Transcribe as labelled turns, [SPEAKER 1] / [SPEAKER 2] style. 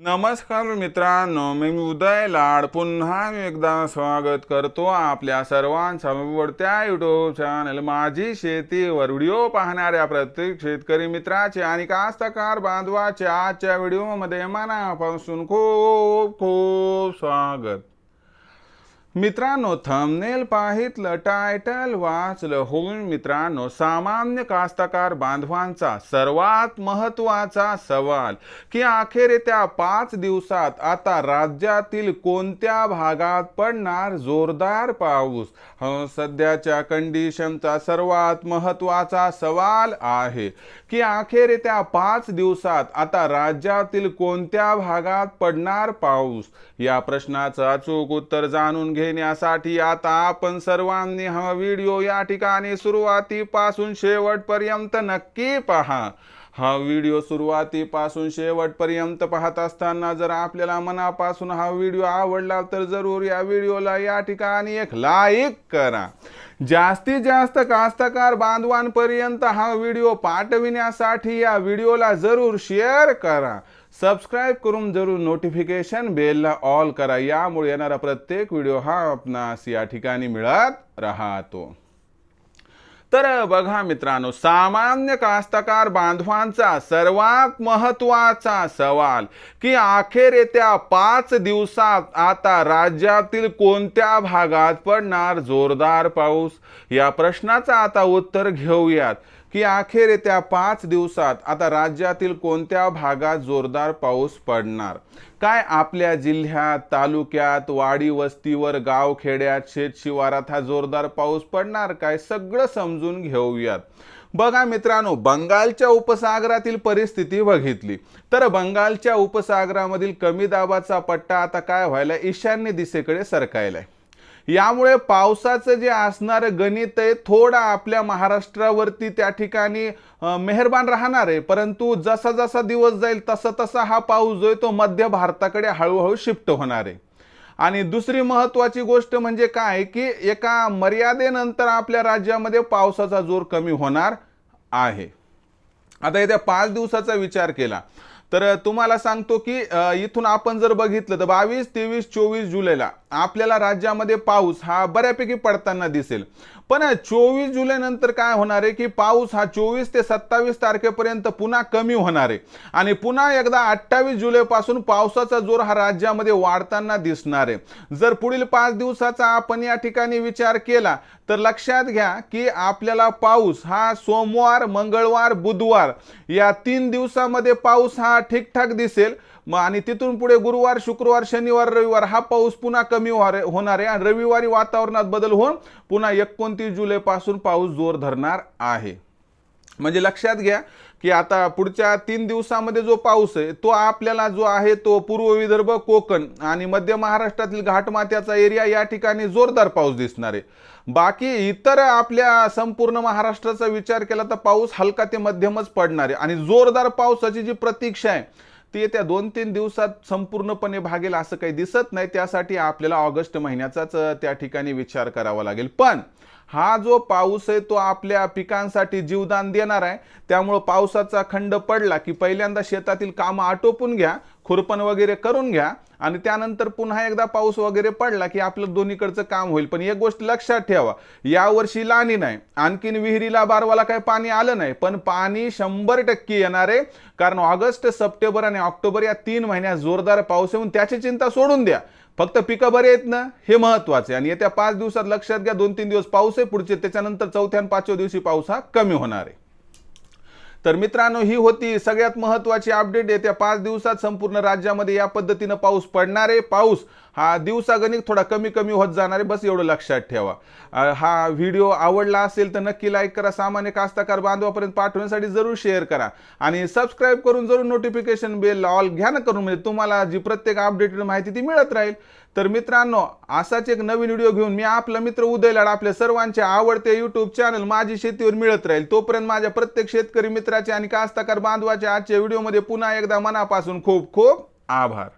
[SPEAKER 1] नमस्कार मित्रांनो, मी उदय लाड पुन्हा एकदा स्वागत करतो आपल्या सर्वांच्या आवडत्या यूट्यूब चॅनल माझी शेतीवर व्हिडिओ पाहणाऱ्या प्रत्येक शेतकरी मित्राचे आणि कास्तकार बांधवाचे आजच्या व्हिडिओमध्ये मनापासून खूप खूप स्वागत। मित्रांनो, थंबनेल पाहितलं, टायटल वाचलं होऊन मित्रांनो, सामान्य कास्तकार बांधवांचा सर्वात महत्त्वाचा सवाल की अखेर येत्या 5 दिवसात आता राज्यातील कोणत्या भागात पडणार जोरदार पाऊस। सध्याच्या कंडिशनचा सर्वात महत्त्वाचा सवाल आहे की अखेर येत्या 5 दिवसात आता राज्यातील कोणत्या भागात पडणार पाऊस। या प्रश्नाचं अचूक उत्तर जाणून घेण्यासाठी आता आपण सर्वांनी हा व्हिडिओ या ठिकाणी सुरुवातीपासून शेवटपर्यंत नक्की पहा। हा व्हिडिओ सुरुवातीपासून शेवटपर्यंत पाहत असताना जर आपल्याला मनापासून हा व्हिडिओ आवडला तर जरूर या व्हिडिओला या ठिकाणी एक लाईक करा। जास्तीत जास्त कास्तकार बांधवांपर्यंत हा व्हिडिओ पाठविण्यासाठी या व्हिडिओला जरूर शेअर करा। सबस्क्राइब करून जरूर नोटिफिकेशन बेलला ऑल करा, यामुळे येणारा प्रत्येक व्हिडिओ हा आपणास या ठिकाणी मिळत राहतो। तर बघा मित्रांनो, सामान्य कास्तकार बांधवांचा सर्वात महत्त्वाचा सवाल की अखेर येत्या 5 दिवसात आता राज्यातील कोणत्या भागात पडणार जोरदार पाऊस। या प्रश्नाचा आता उत्तर घेऊयात की अखेर येत्या 5 दिवसात आता राज्यातील कोणत्या भागात जोरदार पाऊस पडणार। काय आपल्या जिल्ह्यात, तालुक्यात, वाडी वस्तीवर, गाव खेड्यात, शेत शिवारात हा जोरदार पाऊस पडणार काय, सगळं समजून घेऊयात। बघा मित्रांनो, बंगालच्या उपसागरातील परिस्थिती बघितली तर बंगालच्या उपसागरामधील कमी दाबाचा पट्टा आता काय व्हायला, ईशान्य दिशेकडे सरकायलाय। यामुळे पावसाचं जे असणारं गणित आहे थोडा आपल्या महाराष्ट्रावरती त्या ठिकाणी मेहरबान राहणार आहे, परंतु जसा जसा दिवस जाईल तसा तसा हा पाऊस जो आहे तो मध्य भारताकडे हळूहळू शिफ्ट होणार आहे। आणि दुसरी महत्त्वाची गोष्ट म्हणजे काय की एका मर्यादेनंतर आपल्या राज्यामध्ये पावसाचा जोर कमी होणार आहे। आता येत्या 5 दिवसाचा विचार केला तर तुम्हाला सांगतो की इथून आपण जर बघितलं तर 22, 23, 24 जुलैला आपल्याला राज्यामध्ये पाऊस हा बऱ्यापैकी पडताना दिसेल। पण 24 जुलै नंतर काय होणार आहे की पाऊस हा 24 ते 27 तारखेपर्यंत पुन्हा कमी होणार आहे आणि पुन्हा एकदा 28 जुलैपासून पावसाचा जोर हा राज्यामध्ये वाढताना दिसणार आहे। जर पुढील 5 दिवसाचा आपण या ठिकाणी विचार केला तर लक्षात घ्या की आपल्याला पाऊस हा सोमवार, मंगळवार, बुधवार या 3 दिवसामध्ये पाऊस हा ठीकठाक दिसेल आणि तिथून पुढे गुरुवार, शुक्रवार, शनिवार, रविवार हा पाऊस पुन्हा कमी होणार आहे आणि रविवारी वातावरणात बदल होऊन पुन्हा 29 जुलै पासून पाऊस जोर धरणार आहे। म्हणजे लक्षात घ्या की आता पुढच्या 3 दिवसामध्ये जो पाऊस आहे तो आपल्याला जो आहे तो पूर्व विदर्भ, कोकण आणि मध्य महाराष्ट्रातील घाटमाथ्याचा एरिया या ठिकाणी जोरदार पाऊस दिसणार आहे। बाकी इतर आपल्या संपूर्ण महाराष्ट्राचा विचार केला तर पाऊस हलका ते मध्यमच पडणार आहे आणि जोरदार पावसाची जी प्रतीक्षा आहे ती येत्या 2-3 दिवसात संपूर्णपणे भागेल असं काही दिसत नाही। त्यासाठी आपल्याला ऑगस्ट महिन्याचाच त्या ठिकाणी विचार करावा लागेल। पण हा जो पाऊस आहे तो आपल्या पिकांसाठी जीवदान देणार आहे, त्यामुळे पावसाचा खंड पडला की पहिल्यांदा शेतातील कामं आटोपून घ्या, खुरपण वगैरे करून घ्या आणि त्यानंतर पुन्हा एकदा पाऊस वगैरे पडला की आपलं दोन्हीकडचं काम होईल। पण एक गोष्ट लक्षात ठेवा, यावर्षी लाणी नाही, आणखीन विहिरीला बारवाला काही पाणी आलं नाही, पण पाणी 100% येणार आहे, कारण ऑगस्ट, सप्टेंबर आणि ऑक्टोबर या 3 महिन्यात जोरदार पाऊस येऊन त्याची चिंता सोडून द्या, फक्त पिकं बरे आहेत ना हे महत्त्वाचे। आणि येत्या 5 दिवसात लक्षात घ्या 2-3 दिवस पाऊस आहे पुढचे, त्याच्यानंतर 4थ्या आणि 5व्या दिवशी पाऊस हा कमी होणार आहे। तर मित्रांनो, ही होती सगळ्यात महत्त्वाची अपडेट। येत्या 5 दिवसात संपूर्ण राज्यामध्ये या पद्धतीने पाऊस पडणार आहे। पाऊस हा दिवसागणिक थोडा कमी कमी होत जाणार आहे, बस एवढं लक्षात ठेवा। हा व्हिडिओ आवडला असेल तर नक्की लाईक करा, सामान्य कास्तकार बांधवापर्यंत पाठवण्यासाठी जरूर शेअर करा आणि सबस्क्राइब करून जरूर नोटिफिकेशन बेल ऑल घ्या ना करून, म्हणजे तुम्हाला जी प्रत्येक अपडेटेड माहिती ती मिळत राहील। तर मित्रांनो, असाच एक नवीन व्हिडिओ घेऊन मी आपला मित्र उदय लाड आपल्या सर्वांचे आवडते यूट्यूब चॅनल माझी शेतीवर मिळत राहील। तोपर्यंत माझ्या प्रत्येक शेतकरी मित्राचे आणि कास्तकार बांधवाचे आजच्या व्हिडिओमध्ये पुन्हा एकदा मनापासून खूप खूप आभार।